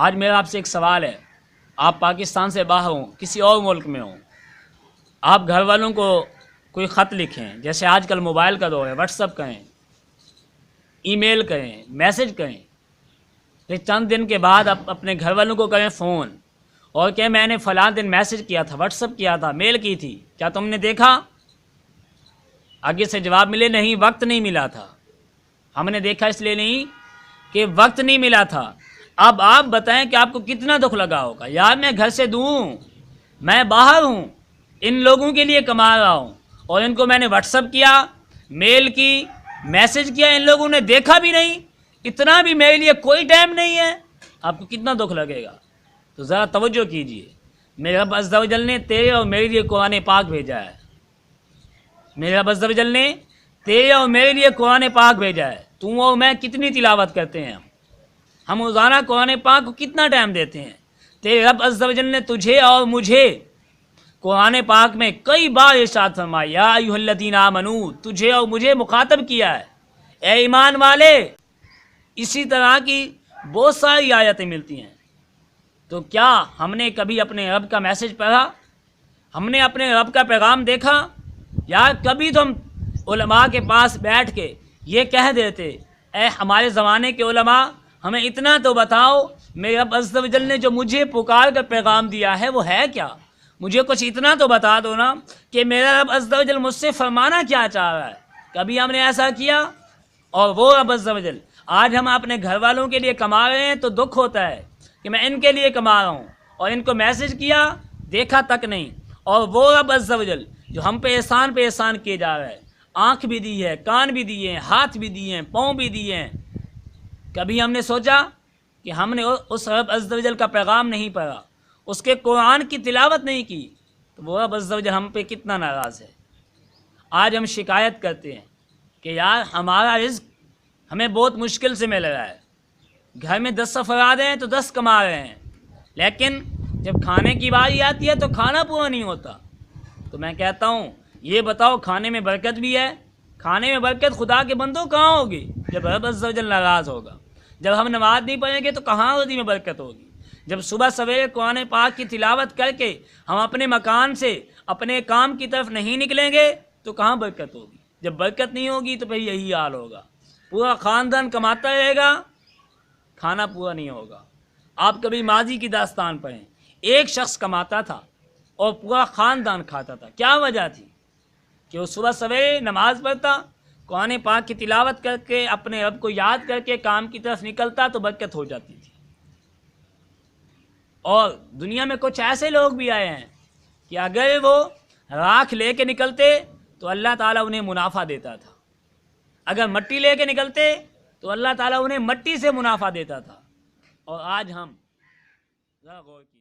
آج میرا آپ سے ایک سوال ہے، آپ پاکستان سے باہر ہوں، کسی اور ملک میں ہوں، آپ گھر والوں کو کوئی خط لکھیں، جیسے آج کل موبائل کا دور ہے، واٹس ایپ کریں، ای میل کریں، میسج کریں، پھر چند دن کے بعد آپ اپنے گھر والوں کو کریں فون اور کہ میں نے فلاں دن میسج کیا تھا، واٹس ایپ کیا تھا، میل کی تھی، کیا تم نے دیکھا؟ آگے سے جواب ملے نہیں، وقت نہیں ملا تھا۔ ہم نے دیکھا اس لیے نہیں کہ وقت نہیں ملا تھا۔ اب آپ بتائیں کہ آپ کو کتنا دکھ لگا ہوگا، یار میں گھر سے دور ہوں، میں باہر ہوں، ان لوگوں کے لیے کما رہا ہوں اور ان کو میں نے واٹس ایپ کیا، میل کی، میسج کیا، ان لوگوں نے دیکھا بھی نہیں، اتنا بھی میرے لیے کوئی ٹائم نہیں ہے، آپ کو کتنا دکھ لگے گا؟ تو ذرا توجہ کیجئے، میرے رب عز و جل نے تیرے اور میرے لیے قرآن پاک بھیجا ہے، میرے رب عز و جل نے تیرے اور میرے لیے قرآن پاک بھیجا ہے۔ تو اور میں کتنی تلاوت کرتے ہیں، ہم روزانہ قرآن پاک کو کتنا ٹائم دیتے ہیں؟ تیرے رب عز و جل نے تجھے اور مجھے قرآن پاک میں کئی بار ارشاد فرمایا، یا ایھا الذین آمنو، تجھے اور مجھے مخاطب کیا ہے، اے ایمان والے۔ اسی طرح کی بہت ساری آیتیں ملتی ہیں۔ تو کیا ہم نے کبھی اپنے رب کا میسج پڑھا؟ ہم نے اپنے رب کا پیغام دیکھا؟ یا کبھی تو ہم علماء کے پاس بیٹھ کے یہ کہہ دیتے، اے ہمارے زمانے کے علماء، ہمیں اتنا تو بتاؤ، میرے رب عز و جل نے جو مجھے پکار کر پیغام دیا ہے وہ ہے کیا؟ مجھے کچھ اتنا تو بتا دو نا کہ میرا رب عز و جل مجھ سے فرمانا کیا چاہ رہا ہے۔ کبھی ہم نے ایسا کیا؟ اور وہ رب عز و جل، آج ہم اپنے گھر والوں کے لیے کما رہے ہیں تو دکھ ہوتا ہے کہ میں ان کے لیے کما رہا ہوں اور ان کو میسج کیا، دیکھا تک نہیں۔ اور وہ رب عز و جل جو ہم پہ احسان کیے جا رہا ہے، آنکھ بھی دی ہے، کان بھی دیے ہیں، ہاتھ بھی دیے ہیں، پاؤں بھی دیے ہیں، کبھی ہم نے سوچا کہ ہم نے اس رب عز و جل کا پیغام نہیں پڑھا، اس کے قرآن کی تلاوت نہیں کی، تو وہ رب عز و جل ہم پہ کتنا ناراض ہے؟ آج ہم شکایت کرتے ہیں کہ یار ہمارا رزق ہمیں بہت مشکل سے مل رہا ہے، گھر میں 10 افراد ہیں تو 10 کما رہے ہیں، لیکن جب کھانے کی باری آتی ہے تو کھانا پورا نہیں ہوتا۔ تو میں کہتا ہوں، یہ بتاؤ کھانے میں برکت بھی ہے؟ کھانے میں برکت خدا کے بندوں کہاں ہوگی جب رب عز و جل ناراض ہوگا؟ جب ہم نماز نہیں پڑھیں گے تو کہاں روزی میں برکت ہوگی؟ جب صبح سویرے قرآن پاک کی تلاوت کر کے ہم اپنے مکان سے اپنے کام کی طرف نہیں نکلیں گے تو کہاں برکت ہوگی؟ جب برکت نہیں ہوگی تو پھر یہی حال ہوگا، پورا خاندان کماتا رہے گا، کھانا پورا نہیں ہوگا۔ آپ کبھی ماضی کی داستان پڑھیں، ایک شخص کماتا تھا اور پورا خاندان کھاتا تھا۔ کیا وجہ تھی؟ کہ وہ صبح سویرے نماز پڑھتا، قرآن پاک کی تلاوت کر کے اپنے رب کو یاد کر کے کام کی طرف نکلتا تو برکت ہو جاتی تھی۔ اور دنیا میں کچھ ایسے لوگ بھی آئے ہیں کہ اگر وہ راکھ لے کے نکلتے تو اللہ تعالیٰ انہیں منافع دیتا تھا، اگر مٹی لے کے نکلتے تو اللہ تعالیٰ انہیں مٹی سے منافع دیتا تھا۔ اور آج ہم ذرا غور کیجیے۔